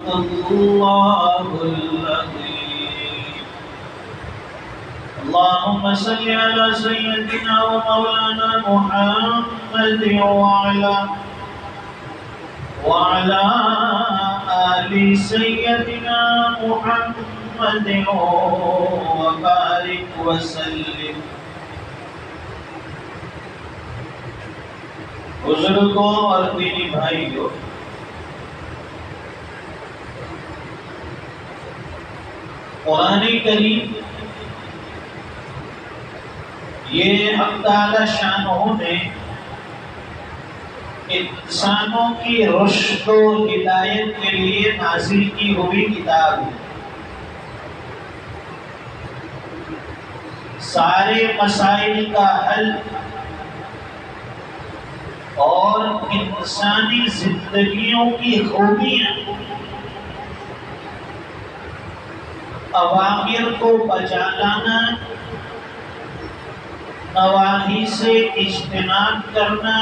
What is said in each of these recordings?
الله العظيم. اللهم صل على سيدنا ومولانا محمد وعلى آل سيدنا محمد وبارك وسلم. بزرگوں اور دینی بھائیوں، قرآن کریم یہ حق تعالی شانہ نے انسانوں کی رشد و ہدایت کے لیے نازل کی ہوئی کتاب ہے. سارے مسائل کا حل اور انسانی زندگیوں کی خوبیاں، اوامر کو بجا لانا، نواہی سے اجتناب کرنا،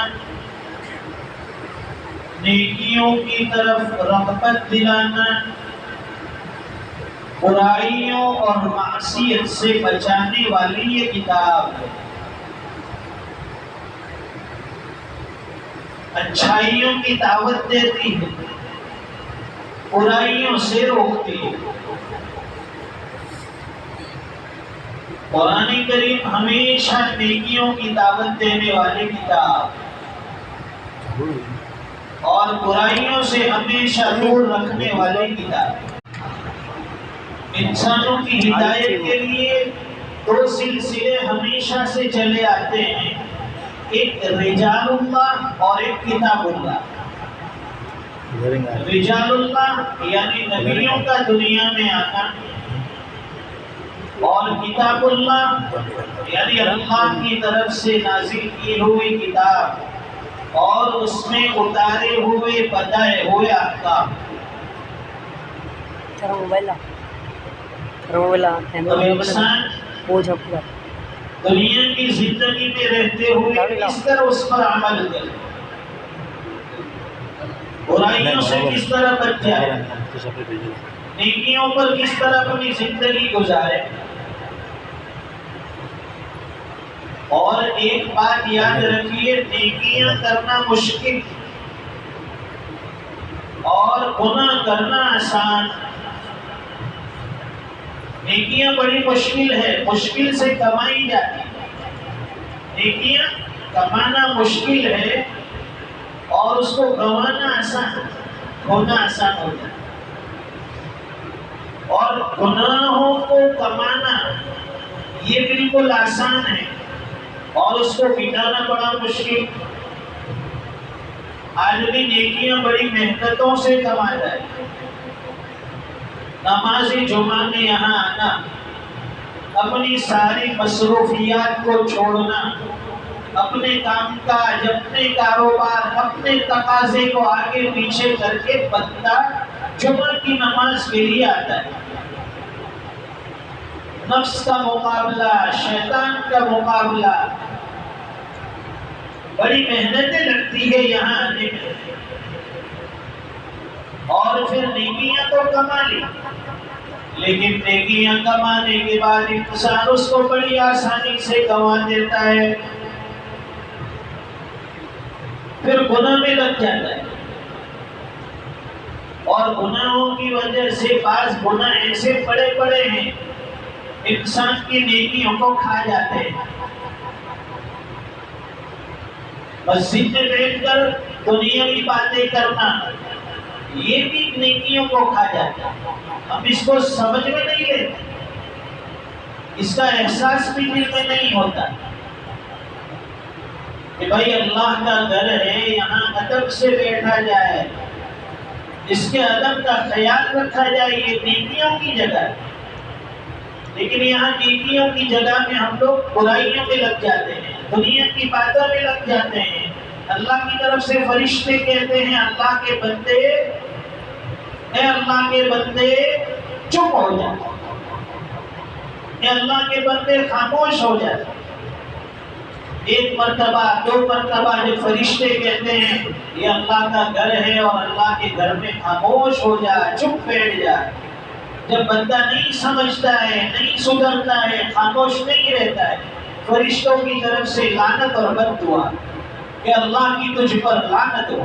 نیکیوں کی طرف رغبت دلانا، برائیوں اور معصیت سے بچانے والی یہ کتاب ہے. اچھائیوں کی دعوت دیتی ہے، برائیوں سے روکتی ہے. قرآن کریم ہمیشہ نیکیوں کی دعوت دینے والی کتاب اور برائیوں سے ہمیشہ دور رکھنے والی کتاب. انسانوں کی ہدایت کے لیے دو سلسلے ہمیشہ سے چلے آتے ہیں، ایک رجال اللہ اور ایک کتاب اللہ. رجال اللہ یعنی نبیوں کا دنیا میں آنا، اور کتاب اللہ یعنی اللہ کی طرف سے نازل کی ہوئی کتاب اور اس میں اتارے ہوئے بتائے ہوئے احکام. انسان دنیا کی زندگی میں رہتے ہوئے کس طرح اس پر عمل کرے، برائیوں سے کس طرح بچ جائے، نیکیوں پر کس طرح اپنی زندگی گزارے. اور ایک بات یاد رکھیے، نیکیاں کرنا مشکل اور گناہ کرنا آسان. نیکیاں بڑی مشکل ہے، مشکل سے کمائی جاتی ہے. نیکیاں کمانا مشکل ہے اور اس کو گنوانا آسان، ہونا آسان ہو جاتا ہے. اور گناہوں کو کمانا یہ بالکل آسان ہے اور اس کو مٹانا بڑا مشکل. آدمی نیکیاں بڑی محنتوں سے کماتا ہے. نمازی جمعہ میں یہاں آنا، اپنی ساری مصروفیات کو چھوڑنا، اپنے کام کاج، اپنے کاروبار، اپنے تقاضے کو آگے پیچھے کر کے بندہ جمعہ کی نماز کے لیے آتا ہے. نفس کا مقابلہ، شیطان کا مقابلہ، بڑی محنتیں لگتی ہے یہاں آنے میں. اور پھر نیکیاں تو کما لی، لیکن نیکیاں کمانے کے بعد انسان اس کو بڑی آسانی سے گنوا دیتا ہے، پھر گناہ میں لگ جاتا ہے. اور گناہوں کی وجہ سے بعض گناہ ایسے بڑے بڑے ہیں انسان کی نیکیوں کو کھا جاتے ہیں. مسجد میں بیٹھ کر دنیاوی باتیں کرنا یہ بھی نیکیوں کو کھا جاتا ہے. ہم اس کو سمجھ میں نہیں لیتے، اس کا احساس بھی دل میں نہیں ہوتا کہ بھائی اللہ کا گھر ہے، یہاں ادب سے بیٹھا جائے، اس کے ادب کا خیال رکھا جائے. یہ نیکیوں کی جگہ ہے، لیکن یہاں نیکیوں کی جگہ میں ہم لوگ برائیوں میں لگ جاتے ہیں، دنیا کی باتوں میں لگ جاتے ہیں. اللہ کی طرف سے فرشتے کہتے ہیں اللہ کے بندے، اے اللہ کے بندے چپ ہو جائے، اے اللہ کے بندے خاموش ہو جائے. ایک مرتبہ دو مرتبہ جب فرشتے کہتے ہیں یہ اللہ کا گھر ہے اور اللہ کے گھر میں خاموش ہو جائے، چپ بیٹھ جائے، جب بندہ نہیں سمجھتا ہے، نہیں سدھرتا ہے، خاموش نہیں رہتا ہے، فرشتوں کی طرف سے لعنت اور بد دعا کہ اللہ کی تجھ پر لعنت ہو۔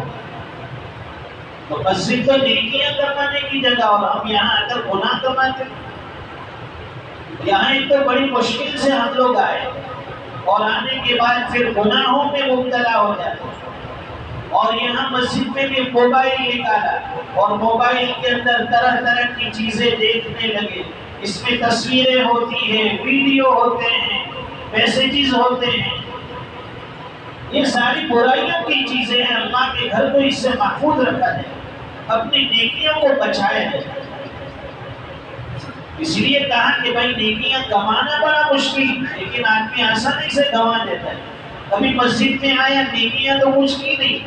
تو مسجد تو نیکیاں کروانے کی جگہ اور ہم یہاں آ کر گناہ کماتے ہیں۔ یہاں ایک تو بڑی مشکل سے ہم لوگ آئے اور آنے کے بعد پھر گناہوں میں مبتلا ہو جاتے ہیں، اور یہاں مسجد میں بھی موبائل نکالا اور موبائل کے اندر طرح طرح کی چیزیں دیکھنے لگے، اس میں تصویریں ہوتی ہیں، ویڈیو ہوتے ہیں، میسیجز ہوتے ہیں، یہ ساری برائیوں کی چیزیں ہیں۔ اللہ کے گھر کو اس سے محفوظ رکھا جائے، اپنی نیکیوں کو بچایا جائے۔ اس لیے کہا کہ بھائی نیکیاں کمانا بڑا مشکل ہے، لیکن آدمی آسانی سے کما لیتا ہے۔ کبھی مسجد میں آیا، نیکیاں تو کچھ کی نہیں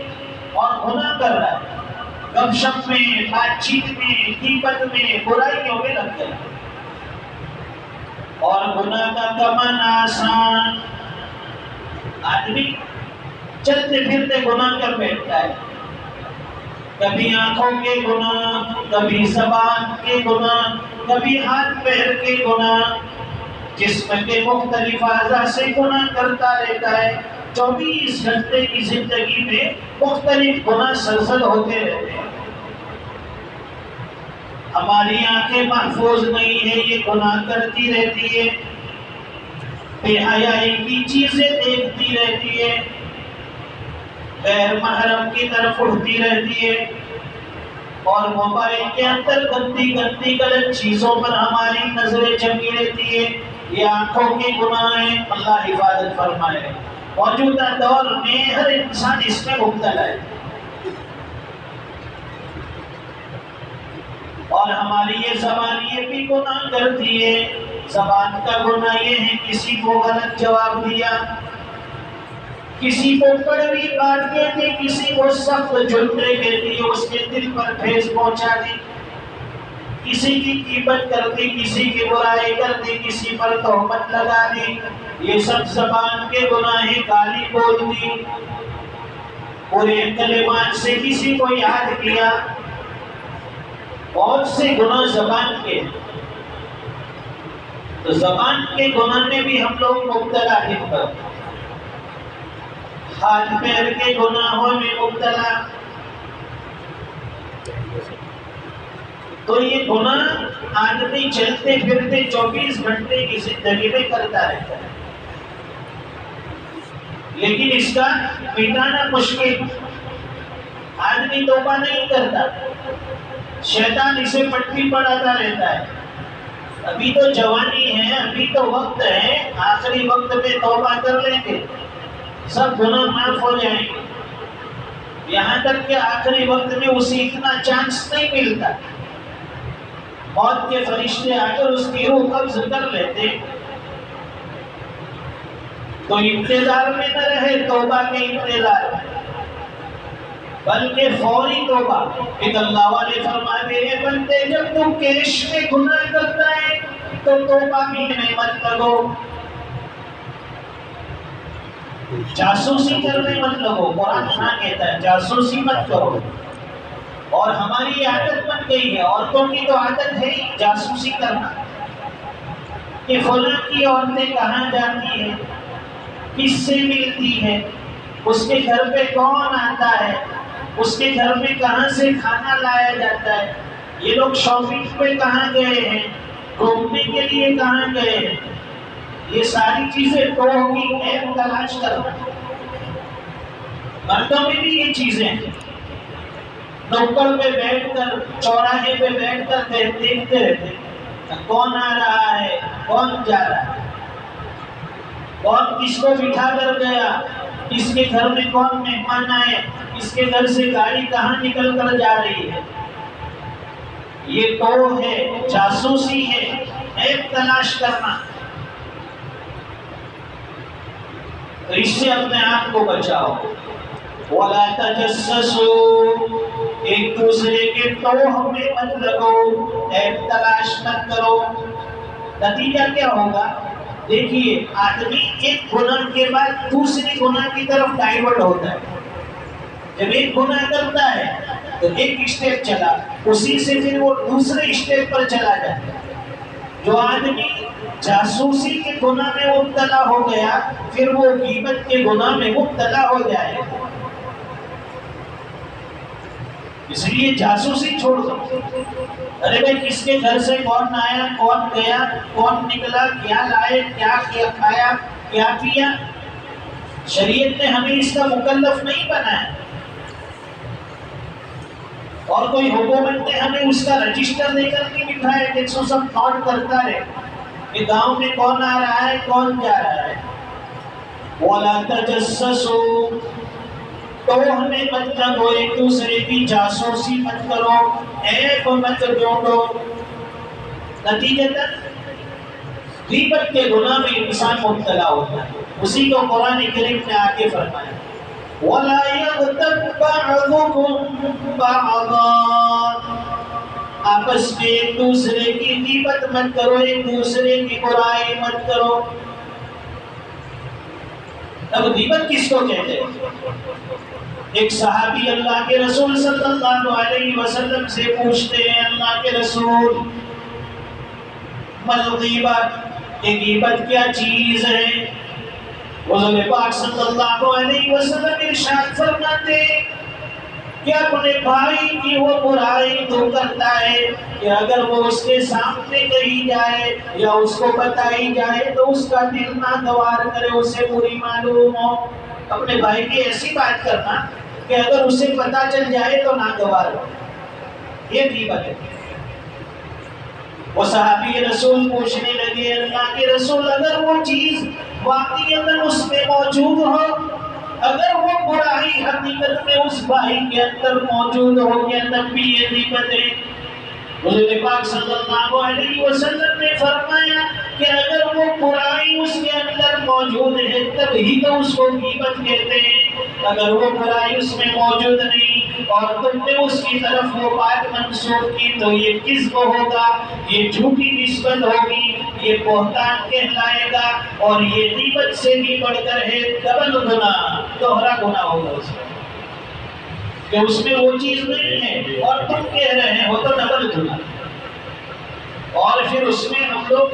اور گناہ کر رہا ہے، گپ شپ میں، بات چیت میں، غیبت میں، برائیوں میں لگ گیا، اور گناہ کا کمانا آسان۔ آدمی چلتے پھرتے گناہ کر بیٹھتا ہے، کبھی آنکھوں کے گناہ، کبھی زبان کے گناہ، کبھی ہاتھ پیر کے گناہ، جسم کے مختلف اعضاء سے گناہ کرتا رہتا ہے۔ 24 گھنٹے کی زندگی میں مختلف گناہ سرزد ہوتے رہتے ہیں۔ ہماری آنکھیں محفوظ نہیں ہیں، یہ گناہ کرتی رہتی ہے، بے حیائی کی چیزیں دیکھتی رہتی ہے، غیر محرم کی طرف اٹھتی رہتی ہے، اور موبائل کے اندر گندی گندی غلط چیزوں پر ہماری نظریں جمی رہتی ہے۔ یہ آنکھوں کے گناہ ہیں، اللہ حفاظت فرمائے۔ موجودہ دور میں ہر انسان اس میں مبتلا ہے، اور ہماری یہ زبان یہ بھی گناہ کرتی ہے۔ زبان کا گناہ یہ ہے کسی کو غلط جواب دیا، کسی کو کڑوی بات کہتی، کسی کو سخت جملے کہتی، اس کے دل پر ٹھیس پہنچا دی، کسی کی غیبت کر دی، کسی کی برائی کر دی، کسی پر تہمت لگا دی، یہ سب زبان کے گناہ ہیں۔ گالی بول دی، برے کلمات سے کسی کو یاد کیا، بہت سے گناہ زبان کے ہیں۔ تو زبان کے گناہ میں بھی ہم لوگ مبتلا ہیں، ہاتھ پیر کے گناہوں میں مبتلا۔ تو یہ گناہ آدمی چلتے پھرتے 24 گھنٹے کی زندگی میں کرتا رہتا ہے، لیکن اس کا مٹانا مشکل۔ آدمی توبہ نہیں کرتا، شیطان اسے پٹی پڑھاتا رہتا ہے، ابھی تو جوانی ہے، ابھی تو وقت ہے، آخری وقت میں توبہ کر لیں گے، سب گناہ معاف ہو جائیں گے۔ یہاں تک کہ آخری وقت میں اسے اتنا چانس نہیں ملتا، موت کے فرشتے آ کر اس کی روح قبض کر لیتے۔ تو انتظار میں نہ رہے توبہ کے انتظار میں، بلکہ فوری توبہ۔ ایک اللہ والے فرماتے ہیں بندے جب تم کیش میں گناہ کرتا ہے تو توبہ بھی میں مت لگو، جاسوسی کرنے مت لگو۔ قرآن ہاں کہتا ہے جاسوسی مت کرو، اور ہماری عادت بن گئی ہے، عورتوں کی تو عادت ہے ہی جاسوسی کرنا، کہ فلاں کی عورتیں کہاں جاتی ہیں، کس سے ملتی ہے، اس کے گھر پہ کون آتا ہے، اس کے گھر میں کہاں سے کھانا لایا جاتا ہے، یہ لوگ شاپنگ پہ کہاں گئے ہیں، گھومنے کے لیے کہاں گئے ہیں، یہ ساری چیزیں تو ہوگی ایپ تلاش کرنا۔ مردوں میں بھی یہ چیزیں ہیں، نوکر پہ بیٹھ کر، چوراہے پہ بیٹھ کر دیکھتے رہتے کون آ رہا ہے، کون جا رہا ہے، کون کس کو بٹھا کر گیا، کس کے گھر میں کون مہمان آئے، کس کے گھر سے گاڑی کہاں نکل کر جا رہی ہے۔ یہ تو ہے، جاسوسی ہے، ایپ تلاش کرنا۔ تو اس سے اپنے آپ کو بچاؤ۔ وَلَا تَجَسَّسُوا، ایک دوسرے کے توہم میں مت لگو، ایپ تلاش مت کرو۔ نتیجہ کیا ہوگا؟ دیکھیے آدمی ایک گناہ کے بعد دوسری گناہ کی طرف ڈائیورٹ ہوتا ہے. جب ایک گناہ کرتا ہے تو ایک اسٹیپ چلا، اسی سے پھر وہ دوسرے اسٹیپ پر چلا جاتا ہے. جو آدمی جاسوسی کے گناہ میں مبتلا ہو گیا پھر وہ غیبت کے گناہ میں مبتلا ہو جائے. اس لیے جاسوسی چھوڑ دو. ارے بھائی کس کے گھر سے کون آیا، کون گیا، کون نکلا، کیا لائے، کیا کھایا، کیا پیا، شریعت نے ہمیں اس کا مکلف نہیں بنایا. اور کوئی حکومت نے ہمیں اس کا رجسٹر دے کر نہیں بٹھایا کہ سو سب نوٹ کرتا رہے کہ گاؤں میں کون آ رہا ہے، کون جا رہا ہے. وَلَا تَجَسَّسُوا، تو ہمیں مت کرو، ایک دوسرے کی جاسوسی مت کرو، ایپ مت ڈھونڈو. نتیجتاً غیبت کے گناہ میں انسان مبتلا ہوتا ہے. اسی کو قرآن کریم نے آگے فرمایا وَلَا يَغْتَبْ بَعْضُكُمْ بَعْضًا، آپس میں ایک دوسرے کی غیبت مت کرو، ایک دوسرے کی برائی مت کرو. اب غیبت کس کو کہتے ہیں؟ ایک صحابی اللہ کے رسول صلی اللہ علیہ وسلم سے پوچھتے ہیں اللہ کے رسول مل غیبت، کہ غیبت کیا چیز ہے؟ حضور پاک صلی اللہ علیہ وسلم ارشاد فرماتے کہ اپنے بھائی کی وہ برائی تو کرتا ہے کہ اگر وہ اس کے سامنے کہی جائے یا اس کو بتائی جائے تو اس کا دل ناگوار کرے، اسے بری معلوم ہو. اپنے بھائی کی ایسی بات کرنا کہ اگر اسے پتا چل جائے تو ناگوار ہو، یہ غیبت ہے. وہ صحابی رسول پوچھنے لگے اللہ کے رسول اگر وہ چیز واقعی اگر اس میں موجود ہو، اگر وہ برائی حقیقت میں اس بھائی کے اندر موجود ہو کہ تب بھی یہ غیبت ہے. حضور پاک صلی اللہ علیہ وسلم نے فرمایا کہ اگر وہ برائی اس کے اندر موجود ہے تب ہی تو اس کو غیبت کہتے ہیں. اگر وہ برائی اس میں موجود نہیں اور تم نے اس کی طرف وہ بات منسوخ کی تو یہ کذب ہوگا، یہ جھوٹی نسبت ہوگی، یہ بہتان کہلائے گا، اور یہ غیبت سے بھی بڑھ کر ہے ڈبل گناہ، دوہرا گناہ ہوگا اس میں، کہ اس میں وہ چیز نہیں ہے اور تم کہہ رہے ہو تو ڈبل گناہ. اور پھر اس میں ہم لوگ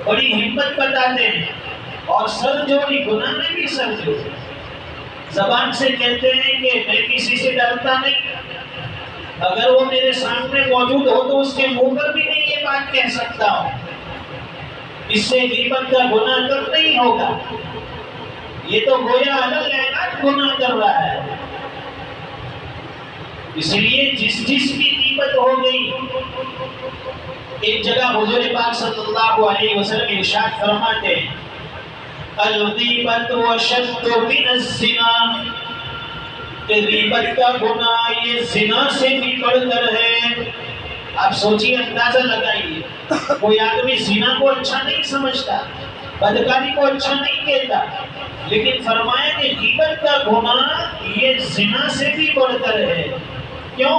بڑی ہمت بتاتے ہیں اور سر جوڑی، گناہ میں بھی سر جوڑی. زبان سے کہتے ہیں کہ میں کسی سے ڈرتا نہیں، اگر وہ میرے سامنے موجود ہو تو اس کے منہ پر بھی نہیں یہ بات کہہ سکتا ہوں. اس سے غیبت کا گناہ کم نہیں ہوگا، یہ تو گویا الگ اعلان گناہ کر رہا ہے. اس لیے جس کی غیبت ہو گئی، ایک جگہ حضور پاک صلی اللہ علیہ وسلم ارشاد فرماتے ہیں الغیبت وشد من الزنا، کہ غیبت کا گناہ یہ زنا سے بھی بڑھ کر ہے. آپ سوچیے، اندازہ لگائیے، کوئی آدمی زنا کو اچھا نہیں سمجھتا، بدکاری کو اچھا نہیں کہتا، لیکن فرمایا کہ غیبت کا گناہ یہ زنا سے بھی بڑھ کر ہے. کیوں؟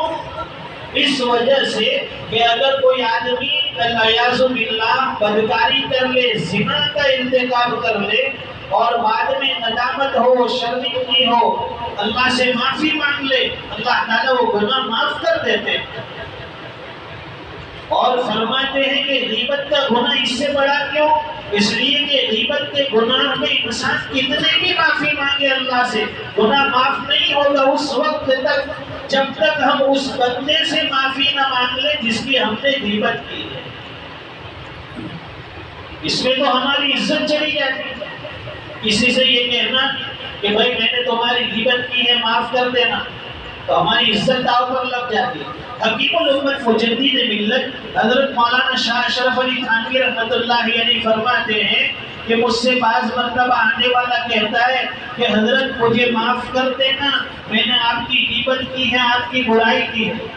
اس وجہ سے کہ اگر کوئی آدمی والعیاذ باللہ بدکاری کر لے، زنا کا ارتکاب کر لے اور بعد میں ندامت ہو، شرمندگی ہو، اللہ سے معافی مانگ لے، اللہ تعالیٰ وہ گناہ معاف کر دیتے. اور فرماتے ہیں کہ غیبت کا گناہ اس سے بڑا کیوں؟ اس لیے کہ غیبت کے گناہ میں انسان کتنے بھی معافی مانگے اللہ سے، گناہ معاف نہیں ہوگا اس وقت تک جب تک ہم اس بندے سے معافی نہ مانگ لیں جس کی ہم نے غیبت کی ہے. اس میں تو ہماری عزت چلی جاتی ہے. کسی سے یہ کہنا کہ بھائی میں نے تمہاری غیبت کی ہے معاف کر دینا، تو ہماری عزت داؤ پر لگ جاتی ہے. حکیم الامت مجدد ملت حضرت مولانا شاہ اشرف علی تھانوی رحمۃ اللہ علیہ فرماتے ہیں کہ مجھ سے بعض مرتبہ آنے والا کہتا ہے کہ حضرت مجھے معاف کر دینا، میں نے آپ کی غیبت کی ہے، آپ کی برائی کی ہے.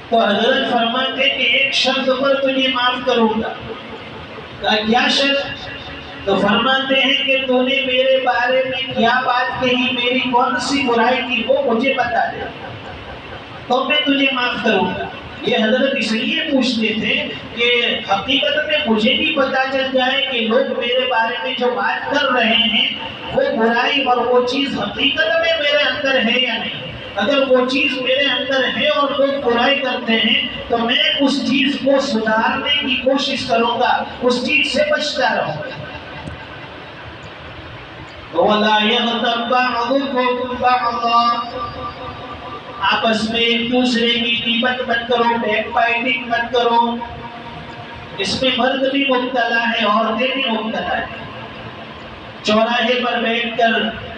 تو حضرت فرماتے کہ ایک شرط پر تجھے معاف کروں گا. کیا شرط؟ تو فرماتے ہیں کہ تو نے میرے بارے میں کیا بات کہی، میری کون سی برائی کی، وہ مجھے بتا دے تو میں تجھے معاف کروں گا. یہ حضرت اس لیے پوچھتے تھے کہ حقیقت میں مجھے بھی پتا چل جائے کہ لوگ میرے بارے میں جو بات کر رہے ہیں وہ برائی اور وہ چیز حقیقت میں میرے اندر ہے یا نہیں۔ اگر وہ چیز میرے اندر ہے اور لوگ برائی کرتے ہیں تو میں اس چیز کو سدھارنے کی کوشش کروں گا، اس چیز سے بچتا رہوں گا۔ وَلَا يَغْتَبْ بَعْضُكُمْ بَعْضًا، آپس میں ایک دوسرے کی غیبت مت کرو، بیک بائٹنگ مت کرو۔ اس میں مرد بھی مبتلا ہے، عورتیں بھی مبتلا ہے۔ چوراہے پر بیٹھ کر